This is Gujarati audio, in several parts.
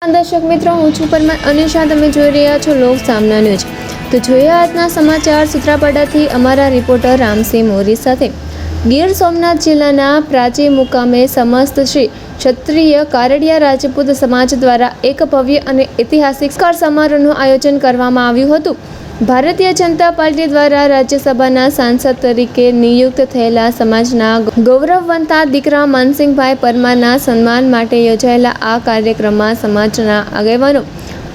દર્શક મિત્રો, હું છું પરમાર અનિશા. તમે જોઈ રહ્યા છો લોક સામના ન્યૂઝ. તો જોઈએ આજના સમાચાર સૂત્રાપાડાથી અમારા રિપોર્ટર રામસિંહ મોરી સાથે. ગીર સોમનાથ જિલ્લાના પ્રાચી મુકામે સમસ્ત શ્રી ક્ષત્રિય કારડિયા રાજપૂત સમાજ દ્વારા એક ભવ્ય અને ઐતિહાસિક સમારોહનું આયોજન કરવામાં આવ્યું હતું. ભારતીય જનતા પાર્ટી દ્વારા રાજ્યસભાના સાંસદ તરીકે નિયુક્ત થયેલા સમાજના ગૌરવવંતા દીકરા માનસિંહભાઈ પરમારના સન્માન માટે યોજાયેલા આ કાર્યક્રમમાં સમાજના આગેવાનો,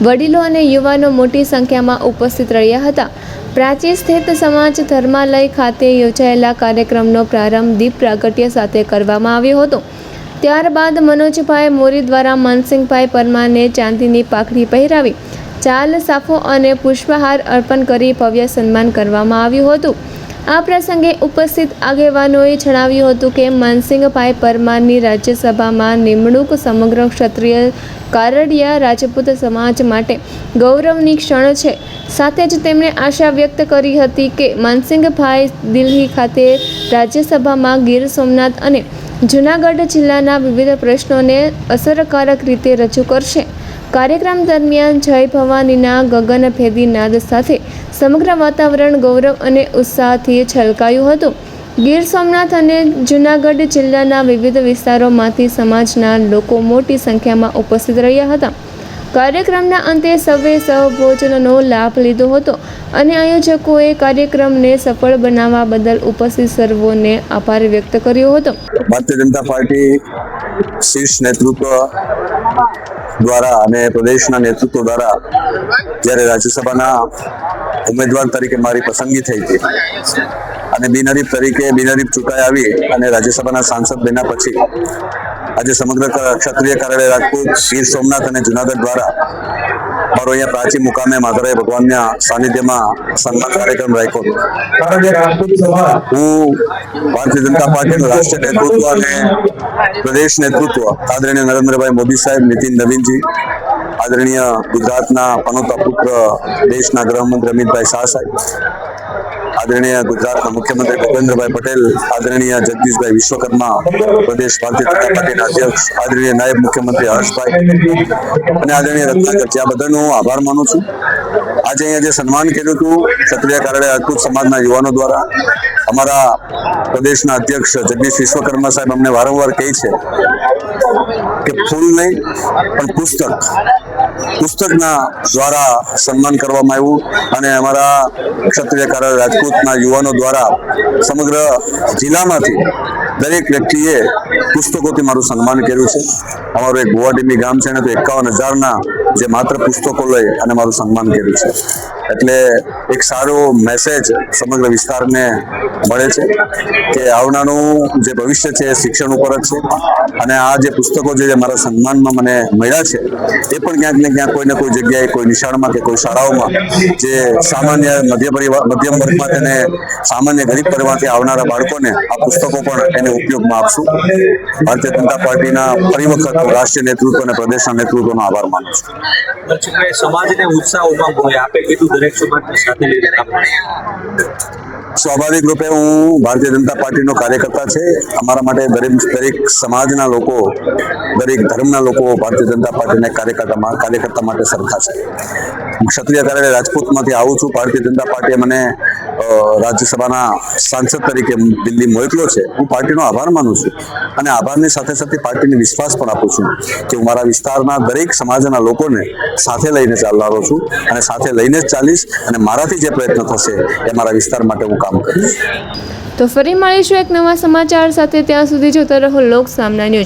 વડીલો અને યુવાનો મોટી સંખ્યામાં ઉપસ્થિત રહ્યા હતા. પ્રાચી સ્થિત સમાજ ધર્માલય ખાતે યોજાયેલા કાર્યક્રમનો પ્રારંભ દીપ પ્રાગટ્ય સાથે કરવામાં આવ્યો હતો. ત્યારબાદ મનોજભાઈ મોરી દ્વારા માનસિંહભાઈ પરમારને ચાંદીની પાઘડી પહેરાવી ચાલ સાફો અને પુષ્પહાર અર્પણ કરી ભવ્ય સન્માન કરવામાં આવ્યું હતું. આ પ્રસંગે ઉપસ્થિત આગેવાનોએ જણાવ્યું હતું કે માનસિંહભાઈ પરમારની રાજ્યસભામાં નિમણૂક સમગ્ર ક્ષત્રિય કારડિયા રાજપૂત સમાજ માટે ગૌરવની ક્ષણ છે. સાથે જ તેમણે આશા વ્યક્ત કરી હતી કે માનસિંહભાઈ દિલ્હી ખાતે રાજ્યસભામાં ગીર સોમનાથ અને જૂનાગઢ જિલ્લાના વિવિધ પ્રશ્નોને અસરકારક રીતે રજૂ કરશે. કાર્યક્રમ દરમિયાન જય ભવાનીના ગગનભેદી નાદ સાથે સમગ્ર વાતાવરણ ગૌરવ અને ઉત્સાહથી છલકાયું હતું. ગીર સોમનાથ અને જૂનાગઢ જિલ્લાના વિવિધ વિસ્તારોમાંથી સમાજના લોકો મોટી સંખ્યામાં ઉપસ્થિત રહ્યા હતા. કાર્યક્રમના અંતે સૌએ સહભોજનનો લાભ લીધો હતો અને આયોજકોએ કાર્યક્રમને સફળ બનાવવા બદલ ઉપસ્થિત સર્વોને આભાર વ્યક્ત કર્યો હતો. ભારતીય જનતા પાર્ટી શીર્ષ નેતૃત્વ દ્વારા અને પ્રદેશના નેતૃત્વ દ્વારા જ્યારે રાજ્યસભાના ઉમેદવાર તરીકે મારી પસંદગી થઈ હતી અને બિનહરીફ તરીકે ચૂંટાઈ આવી અને રાજ્યસભાના સાંસદ બન્યા પછી આજે સમગ્ર ક્ષત્રિય કારડિયા રાજપૂત ગીર સોમનાથ અને જુનાગઢ દ્વારા મારો અહીંયા પ્રાચી મુકામે માધવરાય ભગવાનના સાનિધ્યમાં સન્માન કાર્યક્રમ રાખ્યો. હું ભારતીય જનતા પાર્ટીનું રાષ્ટ્રીય નેતૃત્વ અને પ્રદેશ નેતૃત્વ આદરણીય નરેન્દ્રભાઈ મોદી સાહેબ, નીતિન નવીનજી, આદરણીય ગુજરાતના પનોતા પુત્ર દેશના ગૃહમંત્રી અમિતભાઈ શાહ સાહેબ, આદરણીય ગુજરાતના મુખ્યમંત્રી ભૂપેન્દ્રભાઈ પટેલ, આદરણીય જગદીશભાઈ વિશ્વકર્મા, પ્રદેશ ભારતીય જનતા પાર્ટીના અધ્યક્ષ આદરણીય નાયબ મુખ્યમંત્રી હર્ષભાઈ અને આદરણીય રત્નાકર, આ બધાનો આભાર માનું છું. આજે અહીંયા જે સન્માન કર્યું હતું ક્ષત્રિય કારડિયા રાજપૂત સમાજના યુવાનો દ્વારા, અમારા પ્રદેશના અધ્યક્ષ જગદીશ વિશ્વકર્મા સાહેબ અમને વારંવાર કહે છે કે ફૂલ નહીં પણ પુસ્તકના દ્વારા સન્માન કરવામાં આવ્યું અને અમારા ક્ષત્રિય કારડિયા રાજપૂતના યુવાનો દ્વારા સમગ્ર જિલ્લામાંથી દરેક વ્યક્તિએ પુસ્તકોથી મારું સન્માન કર્યું છે. અમારું એક ભુવાડીમી ગામ છે ને તો 51,000ના જે માત્ર પુસ્તકો લઈ અને મારું સન્માન કર્યું છે. એટલે એક સારો મેસેજ સમગ્ર વિસ્તારને મળે છે કે આવનારું જે ભવિષ્ય છે એ શિક્ષણ ઉપર જ છે અને આ જે પુસ્તકો જે મારા સન્માનમાં મને મળ્યા છે એ પણ ક્યાંક ને ક્યાંક કોઈને કોઈ જગ્યાએ કોઈ નિશાળમાં કે કોઈ શાળાઓમાં જે સામાન્ય મધ્યમ વર્ગમાં તેને સામાન્ય ગરીબ પરિવારથી આવનારા બાળકોને આ પુસ્તકો પણ એને ઉપયોગમાં આપશું. ભારતીય જનતા પાર્ટીના ફરી વખત રાષ્ટ્રીય નેતૃત્વ અને પ્રદેશના નેતૃત્વનો આભાર માનું છું. સમાજને ઉત્સાહ ઉમંગ હોય, આપે કીધું દરેક સમાજને સાથે લઈને કામ કરે. સ્વાભાવિક રૂપે હું ભારતીય જનતા પાર્ટીનો કાર્યકર્તા છે. અમારા માટે દરેક સમાજના લોકો, દરેક ધર્મના લોકો ભારતીય જનતા પાર્ટીના કાર્યકર્તા માટે સરખા છે. ક્ષત્રિય કારડિયા રાજપૂતમાંથી આવું છું. ભારતીય જનતા પાર્ટીએ મને રાજ્યસભાના સાંસદ તરીકે દિલ્હી મોકલ્યો છે. હું પાર્ટીનો આભાર માનું છું અને આભારની સાથે સાથે પાર્ટીને વિશ્વાસ પણ આપું છું કે હું મારા વિસ્તારના દરેક સમાજના લોકોને સાથે લઈને ચાલવાનો છું અને સાથે લઈને જ ચાલીશ અને મારાથી જે પ્રયત્ન થશે એ મારા વિસ્તાર માટે હું કામ કરીશ. તો ફરી મળીશું એક નવા સમાચાર સાથે. ત્યાં સુધી જોતા રહો લોક સામના ન્યૂઝ.